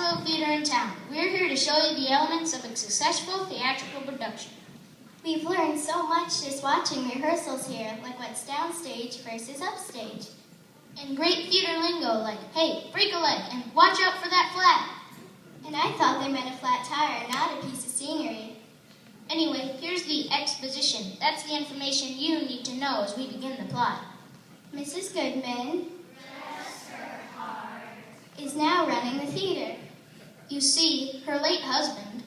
little theater in town. We're here to show you the elements of a successful theatrical production. We've learned so much just watching rehearsals here, like what's downstage versus upstage. And great theater lingo like, hey, break a leg, and watch out for that flat. And I thought they meant a flat tire, not a piece of scenery. Anyway, here's the exposition. That's the information you need to know as we begin the plot. Mrs. Goodman is now running the theater. You see, her late husband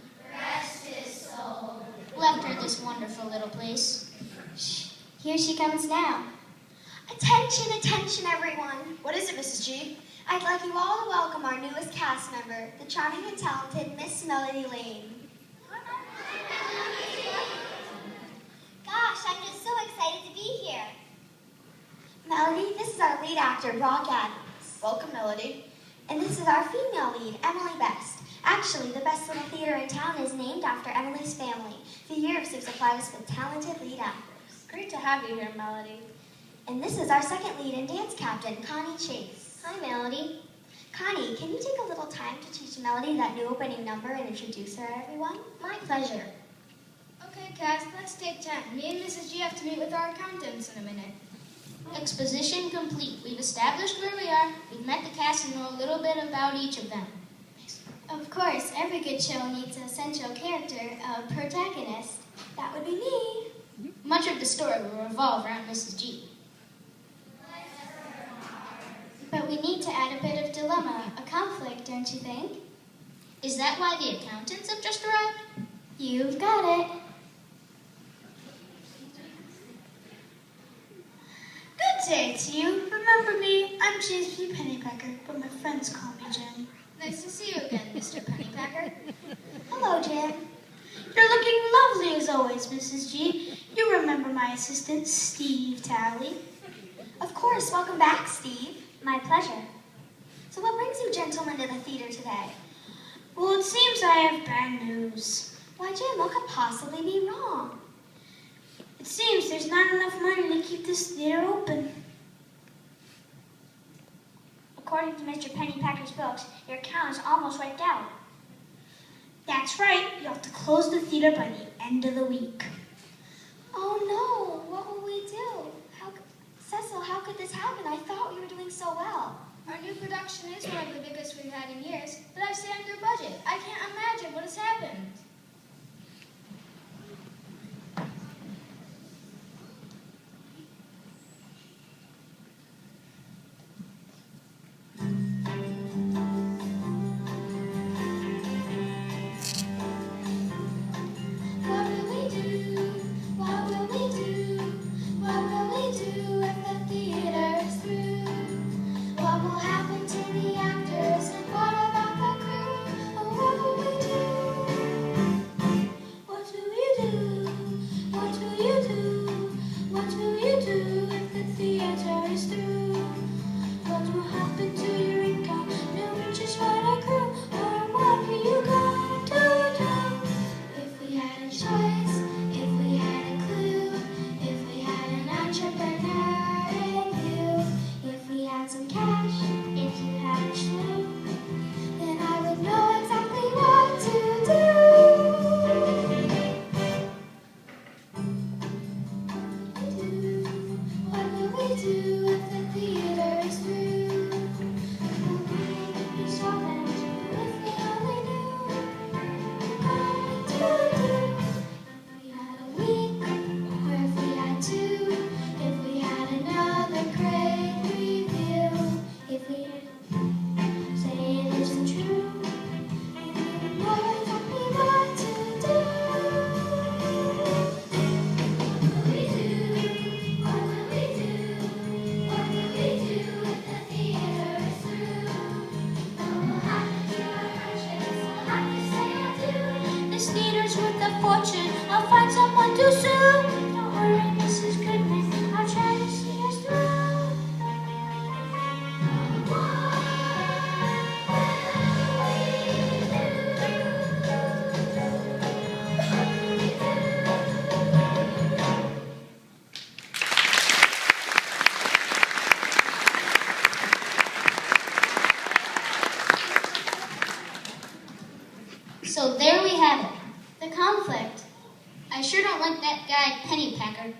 left her this wonderful little place. Shh, here she comes now. Attention, attention, everyone. What is it, Mrs. G? I'd like you all to welcome our newest cast member, the charming and talented Miss Melody Lane. Gosh, I'm just so excited to be here. Melody, this is our lead actor, Brock Adams. Welcome, Melody. And this is our female lead, Emily Best. Actually, the best little theater in town is named after Emily's family. The year of 6 supplied us with talented lead actors. Great to have you here, Melody. And this is our second lead and dance captain, Connie Chase. Hi, Melody. Connie, can you take a little time to teach Melody that new opening number and introduce her, everyone? My pleasure. Okay, cast, let's take 10. Me and Mrs. G have to meet with our accountants in a minute. Exposition complete. We've established where we are, we've met the cast and know a little bit about each of them. Of course, every good show needs a central character, a protagonist. That would be me. Much of the story will revolve around Mrs. G. But we need to add a bit of dilemma, a conflict, don't you think? Is that why the accountants have just arrived? You've got it. Good day to you. Remember me? I'm James P. Pennypacker, but my friends call me Jim. Nice to see you again, Mr. Pennypacker. Hello, Jim. You're looking lovely as always, Mrs. G. You remember my assistant, Steve Talley. Of course, welcome back, Steve. My pleasure. So what brings you gentlemen to the theater today? Well, it seems I have bad news. Why, Jim, what could possibly be wrong? It seems there's not enough money to keep this theater open. According to Mr. Pennypacker's books, your account is almost wiped out. That's right. You have to close the theater by the end of the week. Oh no, what will we do? Cecil, how could this happen? I thought we were doing so well. Our new production is one of the biggest we've had in years, but I've stayed under budget. I can't imagine what has happened. Pennypacker.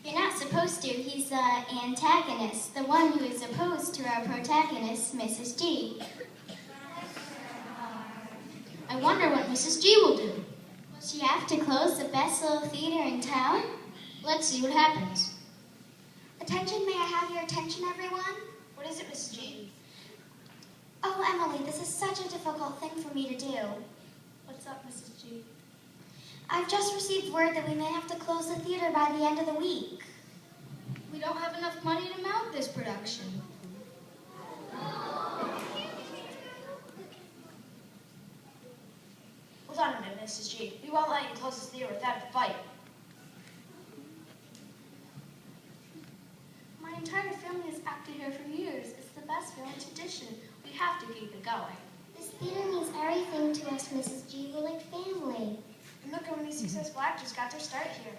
You're not supposed to. He's the antagonist, the one who is opposed to our protagonist, Mrs. G. I wonder what Mrs. G will do. Will she have to close the best little theater in town? Let's see what happens. Attention, may I have your attention, everyone? What is it, Mrs. G? Oh, Emily, this is such a difficult thing for me to do. What's up, Mrs. G? I've just received word that we may have to close the theater by the end of the week. We don't have enough money to mount this production. Hold on a minute, Mrs. G. We won't let you close this theater without a fight. My entire family has acted here for years. It's the best family tradition. We have to keep it going. This theater means everything to us, Mrs. G. We're like family. And look how many successful actors got their start here.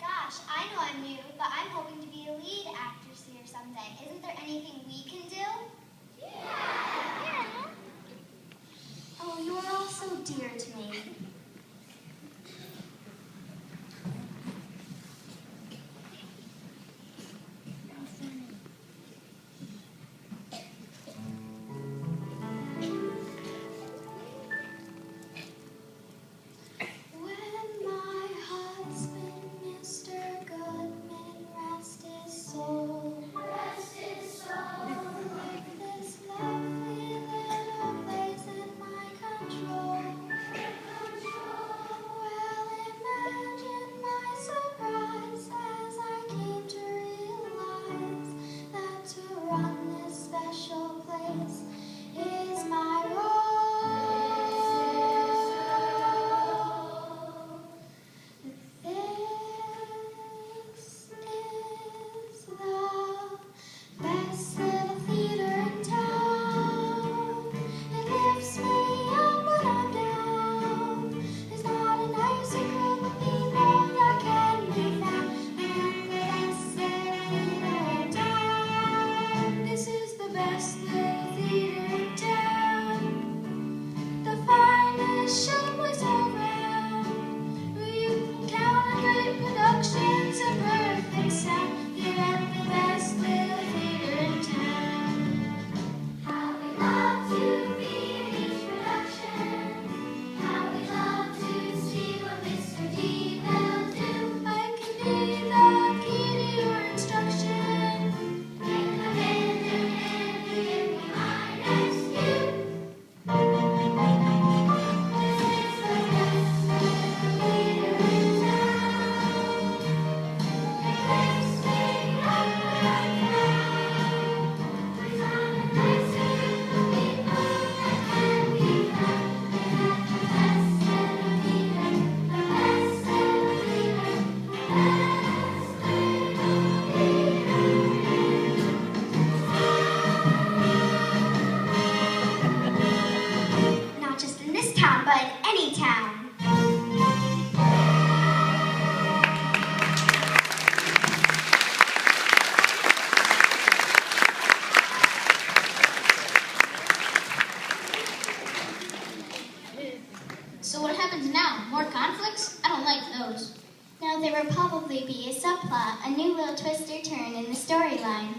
Gosh, I know I'm new, but I'm hoping to be a lead actress here someday. Isn't there anything we can do? Yeah. Oh, you are all so dear to me. When my husband, Mr. Goodman, rest his soul. Rest his soul. With this lovely little place in my control. Well, imagine my surprise as I came to realize that to run this special place is my role. This is the best little theater in town. It lifts me up when I'm down. There's not a nicer group of people that can be found than the best little theater in town. This is the best little theater in town. The finest showplace around. Where you can count on great productions and perfect sound. You're at the best little theater in town. How we love to be in each production. How we love to see what Mr. D will do. I can be the key to your instruction. And come in and give me my next view. This is the best little theater in town. It lifts me up when I'm down. There's not a nicer group of people that can be found. They're at the best little theater, the best little theater, the best little theater. Not just in this town, but in any town. So what happens now? More conflicts? I don't like those. Now there will probably be a subplot, a new little twist or turn in the storyline.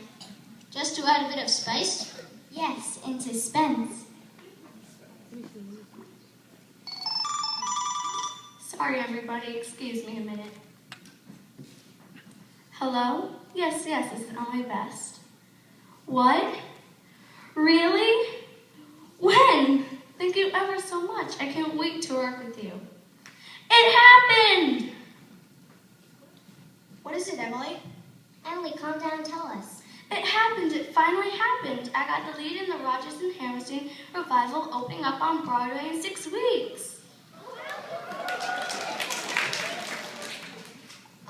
Just to add a bit of spice? Yes, in suspense. Sorry, everybody. Excuse me a minute. Hello? Yes, this is Emily Best. What? Really? When? Thank you ever so much. I can't wait to work with you. It happened! What is it, Emily? Emily, calm down and tell us. It happened. It finally happened. I got the lead in the Rodgers and Hammerstein revival opening up on Broadway in 6 weeks.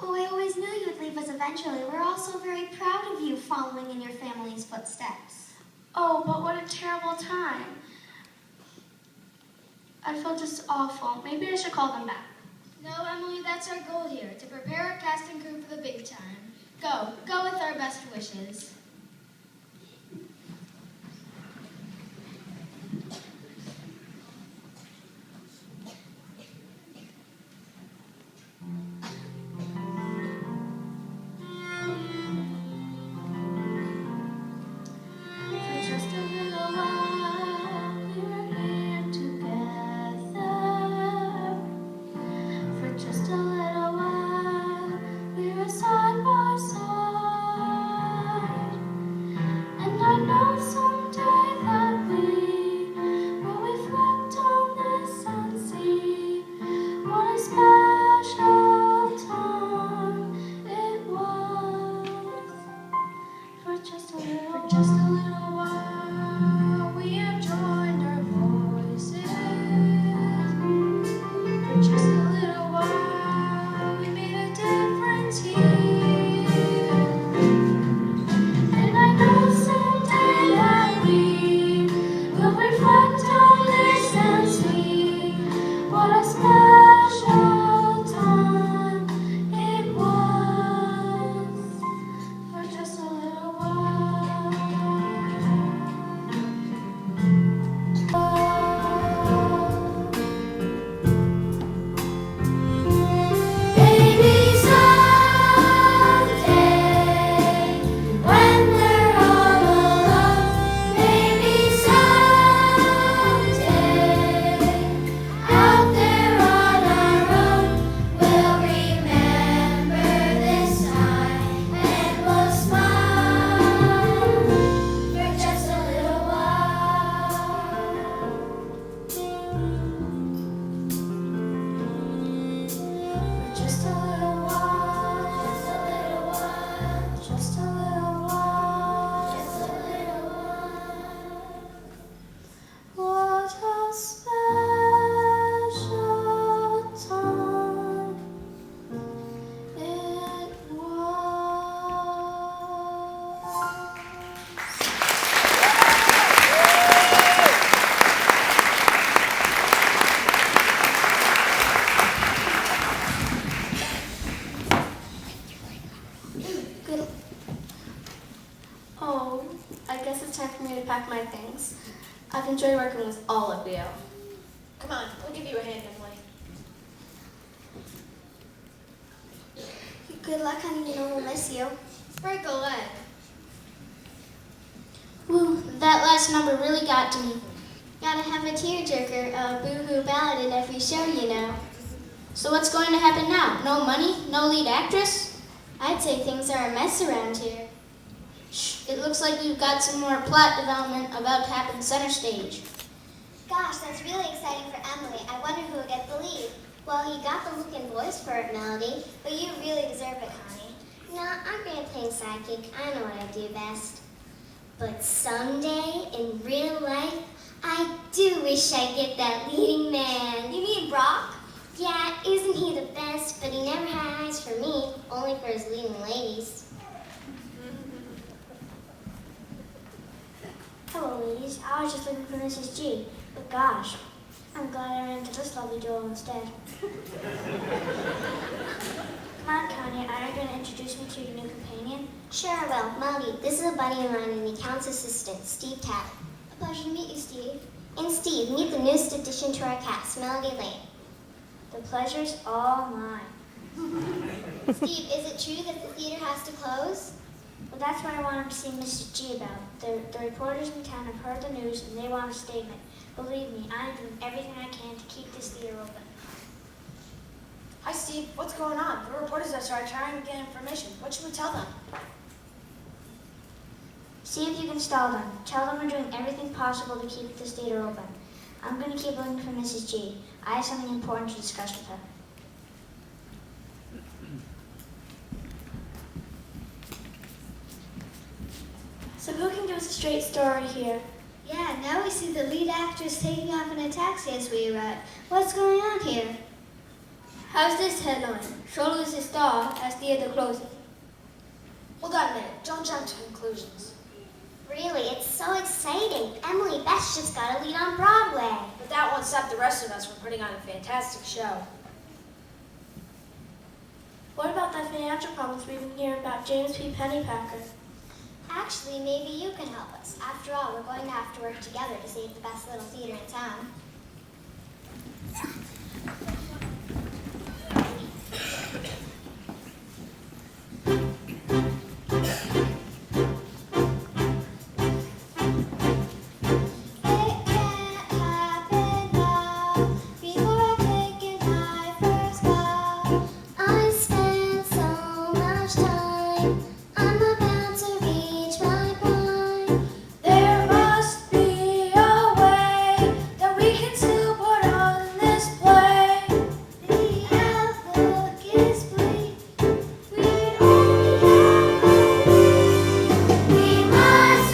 Oh, I always knew you'd leave us eventually. We're also very proud of you following in your family's footsteps. Oh, but what a terrible time. I feel just awful. Maybe I should call them back. No, Emily, that's our goal here, to prepare our cast and crew for the big time. Go with our best wishes. just a little while, we have joined our voices. For just a little while, we made a difference here. And I know someday that we will reflect on this and see what a special time it was. For just a little while. Maybe someday, when we're all alone, maybe someday, out there on our own, we'll remember this time and we'll smile for just a little while. For just a little while, just a little while, just a little while, just a little while. What a special time it was. Good. Oh, I guess it's time for me to pack my things. I've enjoyed working with all of you. Come on, we'll give you a hand, Emily. Good luck, honey. You know we'll miss you. Break a leg. Woo, that last number really got to me. Gotta have a tearjerker, a boo-hoo ballad in every show, you know. So what's going to happen now? No money? No lead actress? I'd say things are a mess around here. Shh, it looks like we've got some more plot development about to happen center stage. Gosh, that's really exciting for Emily. I wonder who will get the lead. Well, you got the look and voice for it, Melody. But you really deserve it, Connie. No, I'm gonna play sidekick. I know what I do best. But someday, in real life, I do wish I'd get that leading man. You mean Brock? Yeah, isn't he the best? But he never had eyes for me, only for his leading ladies. Hello, ladies. I was just looking for Mrs. G. But gosh, I'm glad I ran into this lovely duo instead. Come on, Kanye. Are you going to introduce me to your new companion? Sure, I will. Melody, this is a buddy of mine and the account's assistant, Steve Tapp. A pleasure to meet you, Steve. And Steve, meet the newest addition to our cast, Melody Lane. The pleasure's all mine. Steve, is it true that the theater has to close? Well, that's what I wanted to see Mrs. G about. The reporters in town have heard the news and they want a statement. Believe me, I'm doing everything I can to keep this theater open. Hi, Steve. What's going on? The reporters are trying to get information. What should we tell them? See if you can stall them. Tell them we're doing everything possible to keep this theater open. I'm going to keep looking for Mrs. G. I have something important to discuss with her. So who can give us a straight story here? Yeah, now we see the lead actress taking off in a taxi as we arrive. What's going on here? How's this headline? Shoulders a star as theater closes. Hold on a minute. Don't jump to conclusions. Really, it's so exciting. Emily Beth just got a lead on Broadway. But that won't stop the rest of us from putting on a fantastic show. What about the financial problems we've been hearing about James P. Pennypacker? Actually, maybe you can help us. After all, we're going to have to work together to save the best little theater in town. It can't happen now, before I've taken my first bow. I spent so much time. I'm about to reach my prime. There must be a way that we can still put on this play. The outlook is bleak. We only have one. We must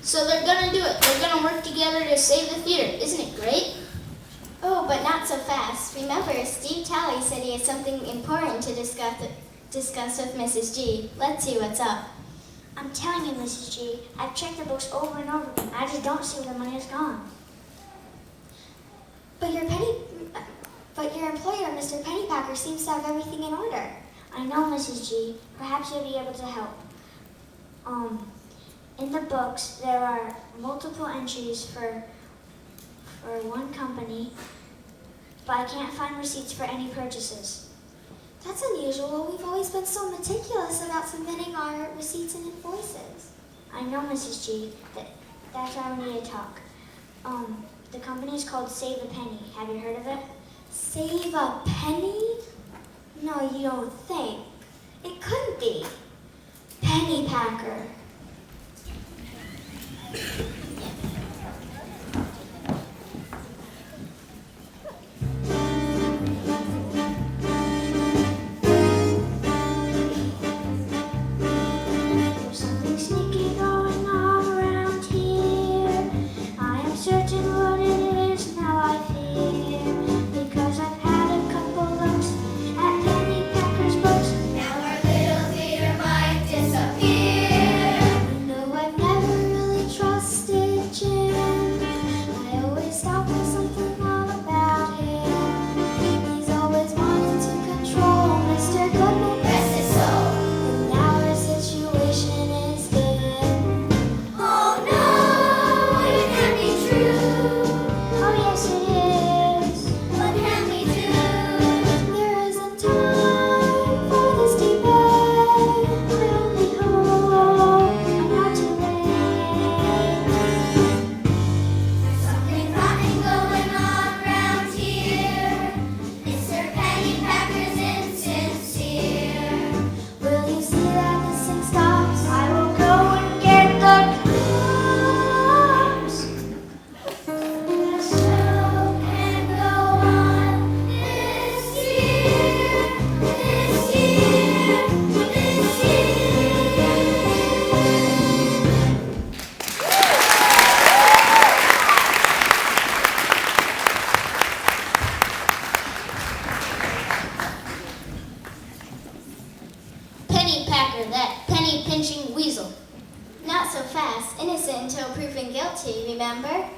So they're gonna do it. They're gonna work together to save the theater. Isn't it great? Oh, but not so fast. Remember, Steve Talley said he had something important to discuss with Mrs. G. Let's see what's up. I'm telling you, Mrs. G, I've checked the books over and over, and I just don't see where the money has gone. But your employer, Mr. Pennypacker, seems to have everything in order. I know, Mrs. G. Perhaps you'll be able to help. In the books, there are multiple entries for one company, but I can't find receipts for any purchases. That's unusual. We've always been so meticulous about submitting our receipts and invoices. I know, Mrs. G. That's why we need to talk. The company is called Save a Penny. Have you heard of it? Save a penny? No, you don't think. It couldn't be. Pennypacker. There's something sneaky going on around here. I am certain what it is now I fear. Because I've had a couple looks at Pennypacker's books. Now our little theater might disappear. You know I've never really trusted Jim. I always thought there's something wrong about him. He's always wanted to control Mr. Goodman. Rest his soul. And now our situation is dim. Oh no, it can't be true. Oh yes it is. What can we do? There isn't time for this debate. I only hope I'm not too late. There's something rotten going on around here. Mr. Pennypacker's insincere. Will you see that this thing stops? I will go and get the cops. The show can go on this year, this year, this year. Pennypacker, that penny-pinching weasel. Not so fast. Innocent until proven guilty, remember?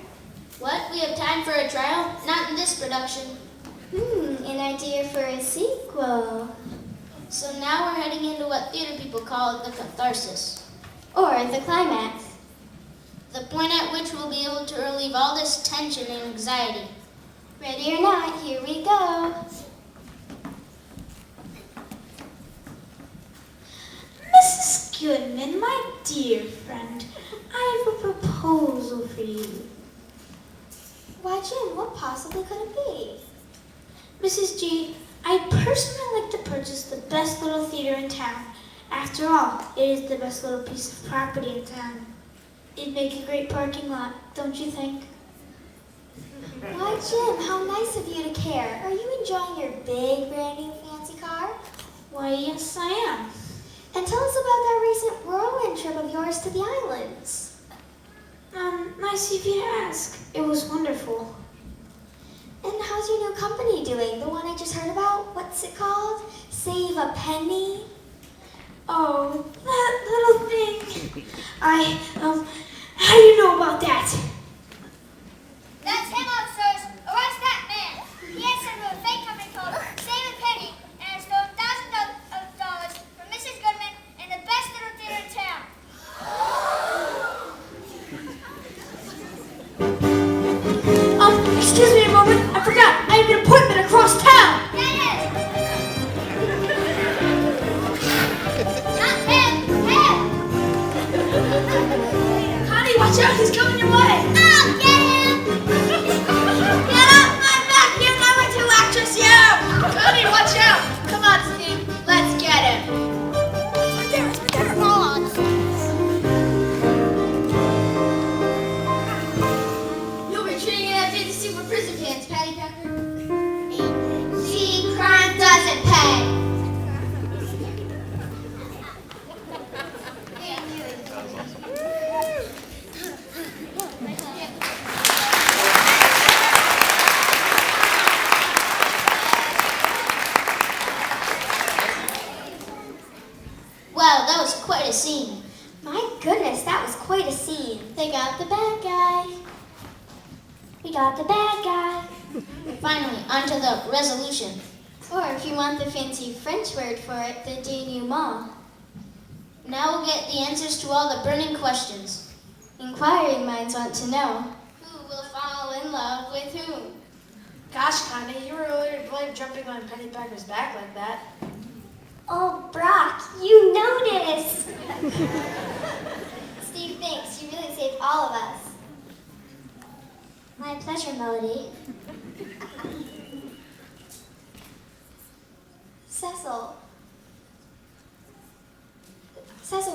What? We have time for a trial? Not in this production. An idea for a sequel. So now we're heading into what theater people call the catharsis. Or the climax. The point at which we'll be able to relieve all this tension and anxiety. Ready or not, here we go. Mrs. Goodman, my dear friend, I have a proposal for you. Why, Jim, what possibly could it be? Mrs. G, I'd personally like to purchase the best little theater in town. After all, it is the best little piece of property in town. It'd make a great parking lot, don't you think? Why, Jim, how nice of you to care. Are you enjoying your big, brand new fancy car? Why, yes, I am. And tell us about that recent whirlwind trip of yours to the islands. Nice of you to ask. It was wonderful. And how's your new company doing? The one I just heard about? What's it called? Save a Penny? Oh, that little thing. How do you know about that? That's him, officers. Arrest that man. He has sent to a fake company called Save a Penny and has stolen thousands of dollars from Mrs. Goodman and the best little theater in town. Excuse me a moment. I forgot. I have an appointment across town. Not him. Him. Connie, watch out. He's coming your way. I'll get him. Get off my back, you number 2 actress, you! Connie, watch out! Come on, Steve. Let's get him. You'll be treating that fancy suit for prison pants, Pennypacker. See, crime doesn't pay. quite a scene. They got the bad guy. We got the bad guy. Finally, onto the resolution. Or if you want the fancy French word for it, the denouement. Now we'll get the answers to all the burning questions. Inquiring minds want to know. Who will fall in love with whom? Gosh, Connie, you were really jumping on Pennypacker's back like that. Oh, Brock, you noticed. Steve, thanks. You really saved all of us. My pleasure, Melody. Cecil,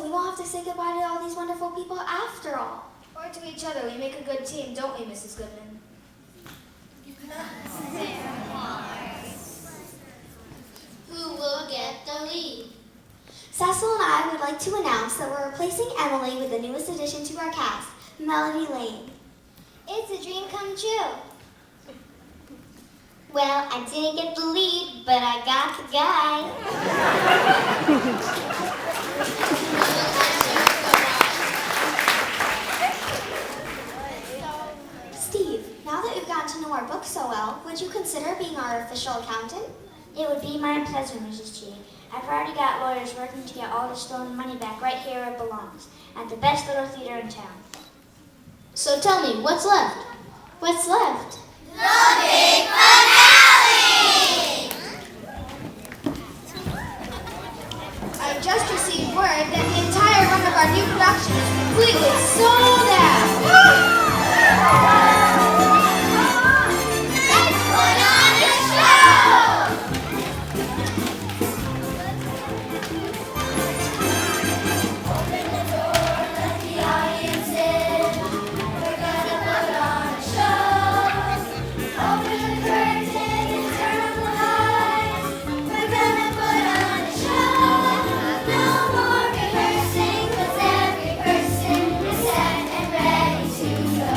we won't have to say goodbye to all these wonderful people after all. Or to each other. We make a good team, don't we, Mrs. Goodman? Who will get the lead? Cecil and I would like to announce that we're replacing Emily with the newest addition to our cast, Melody Lane. It's a dream come true. Well, I didn't get the lead, but I got the guy. Steve, now that we've gotten to know our book so well, would you consider being our official accountant? It would be my pleasure, Mrs. G. I've already got lawyers working to get all the stolen money back right here where it belongs, at the best little theater in town. So tell me, what's left? What's left? The big finale! I just received word that the entire run of our new production is completely sold out. Let's put on a show! Open the door, let the audience in. We're gonna put on a show. Open the curtain and turn on the lights. We're gonna put on a show. No more rehearsing, 'cause every person is set and ready to go.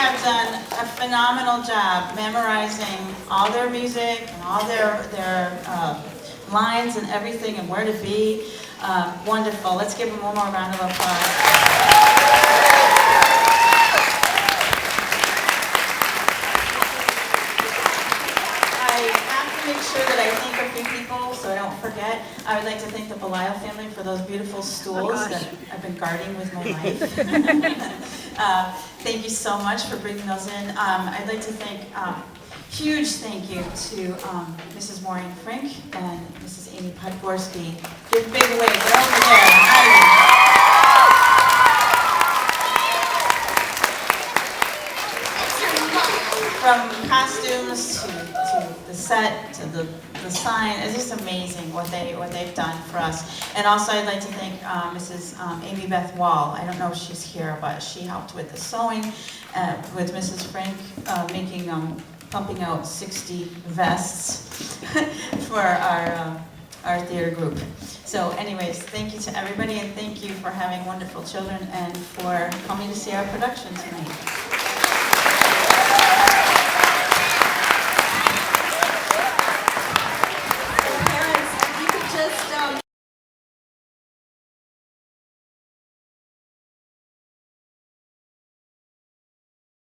have done a phenomenal job memorizing all their music and all their lines and everything and where to be. Wonderful. Let's give them one more round of applause. Make sure that I thank a few people so I don't forget. I would like to thank the Belial family for those beautiful stools that I've been guarding with my life. Thank you so much for bringing those in. I'd like to thank, huge thank you to Mrs. Maureen Frink and Mrs. Amy Podgorski. Give a big wave. They're over there. Hi. From costumes to the set to the sign, it's just amazing what they've done for us. And also, I'd like to thank Mrs. Amy Beth Wall. I don't know if she's here, but she helped with the sewing with Mrs. Frank, pumping out 60 vests for our theater group. So, anyways, thank you to everybody, and thank you for having wonderful children and for coming to see our production tonight.